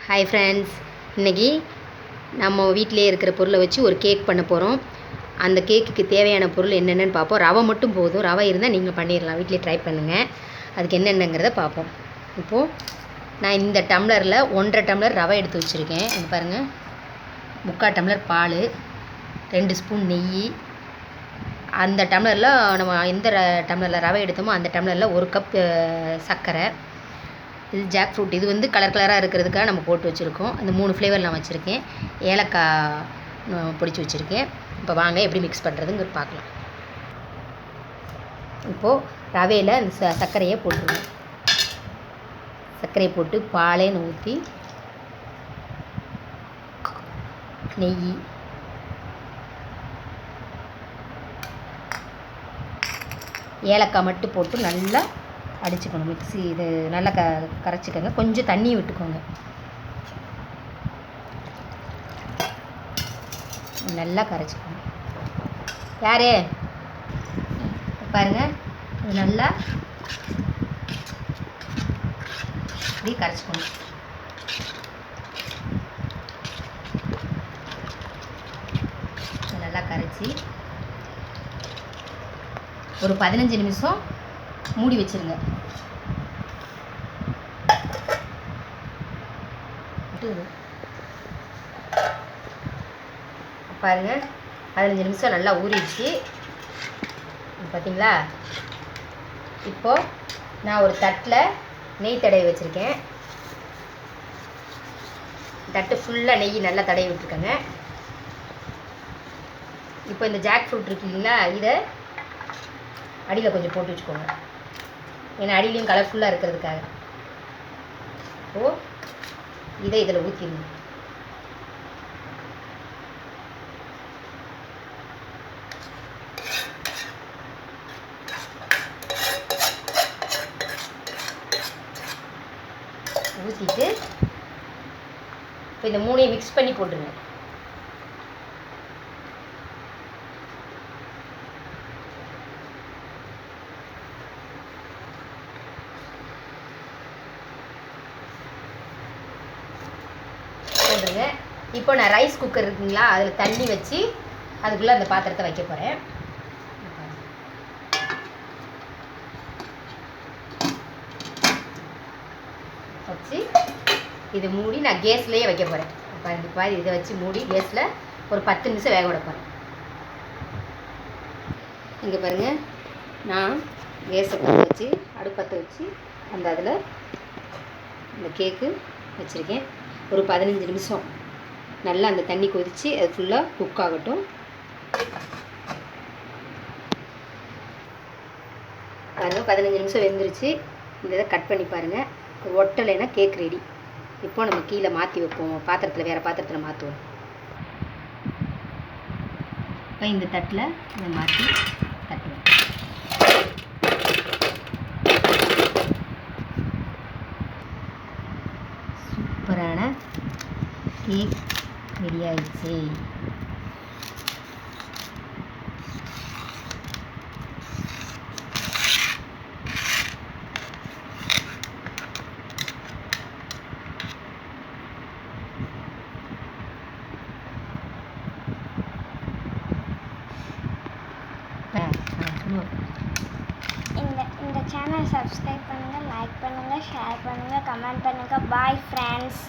Hi friends, இன்றைக்கி நம்ம வீட்டிலே இருக்கிற பொருளை வச்சு ஒரு கேக் பண்ண போகிறோம். அந்த கேக்குக்கு தேவையான பொருள் என்னென்னு பார்ப்போம். ரவை மட்டும் போதும். ரவை இருந்தால் நீங்கள் பண்ணிடலாம், வீட்டிலே ட்ரை பண்ணுங்கள். அதுக்கு என்னென்னங்கிறத பார்ப்போம். இப்போது நான் இந்த டம்ளரில் 1.5 டம்ளர் ரவை எடுத்து வச்சுருக்கேன். இங்கே பாருங்கள், 3/4 டம்ளர் பால், 2 ஸ்பூன் நெய். அந்த டம்ளரில் நம்ம எந்த டம்ளரில் ரவை எடுத்தோமோ அந்த டம்ளரில் 1 கப் சர்க்கரை. இது ஜாக் ஃப்ரூட். இது வந்து கலர் கலராக இருக்கிறதுக்காக நம்ம போட்டு வச்சுருக்கோம். அந்த 3 ஃப்ளேவர் நான் வச்சுருக்கேன். ஏலக்காய் பொடிச்சு வச்சுருக்கேன். இப்போ வாங்க எப்படி மிக்ஸ் பண்ணுறதுங்க பார்க்கலாம். இப்போது ரவையில் அந்த சர்க்கரையை போட்டுருவோம். சர்க்கரையை போட்டு பாலைன்னு ஊற்றி நெய், ஏலக்காய் மட்டும் போட்டு நல்லா அடிச்சுக்கணும். மிக்ஸி இது நல்லா கரைச்சிக்கோங்க. கொஞ்சம் தண்ணி விட்டுக்கோங்க. நல்லா கரைச்சிக்கோங்க. யாரு பாருங்கள், இது நல்லா இப்படி கரைச்சிக்கணும். நல்லா கரைச்சி ஒரு 15 நிமிஷம் மூடி வச்சுருங்க. பாருங்கள், 15 நிமிஷம் நல்லா ஊறிடுச்சு. பார்த்தீங்களா? இப்போது நான் ஒரு தட்டில் நெய் தடவி வச்சுருக்கேன். தட்டு ஃபுல்லாக நெய் நல்லா தடவி விட்டுருக்கேங்க. இப்போ இந்த ஜாக் ஃப்ரூட் இருக்கு இல்லைங்களா, இதை அடியில் கொஞ்சம் போட்டு வச்சுக்கோங்க. ஏன்னா அடியிலையும் கலர்ஃபுல்லாக இருக்கிறதுக்காக. ஓ, இதை இதில் ஊற்றிடணும். ஊற்றிட்டு இப்போ இந்த 3ஐயும் மிக்ஸ் பண்ணி போட்டுருங்க. போட்டுருங்க. இப்போ நான் ரைஸ் குக்கர் இருக்குங்களா, அதில் தண்ணி வச்சு அதுக்குள்ளே அந்த பாத்திரத்தை வைக்க போகிறேன். வச்சு இதை மூடி நான் கேஸ்லேயே வைக்க போகிறேன். பாரு, இதை வச்சு மூடி கேஸில் ஒரு 10 நிமிஷம் வேக விட போகிறேன். இங்கே பாருங்கள், நான் கேஸை பற்ற வச்சு அடுப்பத்தை வச்சு அந்த அதில் இந்த கேக்கு வச்சுருக்கேன். ஒரு 15 நிமிஷம் நல்லா அந்த தண்ணி கொதித்து அது ஃபுல்லாக குக் ஆகட்டும். பாருங்கள், 15 நிமிஷம் வெந்துருச்சு. இந்த இதை கட் பண்ணி பாருங்கள். ஒட்டலைன்னா கேக் ரெடி. இப்போ நம்ம கீழே மாற்றி வைப்போம். பாத்திரத்தில், வேறு பாத்திரத்தில் மாற்றுவோம். இப்போ இந்த தட்டில் இதை மாற்றி தட்டுவோம். சூப்பரான கேக் ரெடி ஆயிடுச்சு. இந்த சேனல் சப்ஸ்கிரைப் பண்ணுங்கள், லைக் பண்ணுங்கள், ஷேர் பண்ணுங்கள், கமெண்ட் பண்ணுங்கள். Bye friends.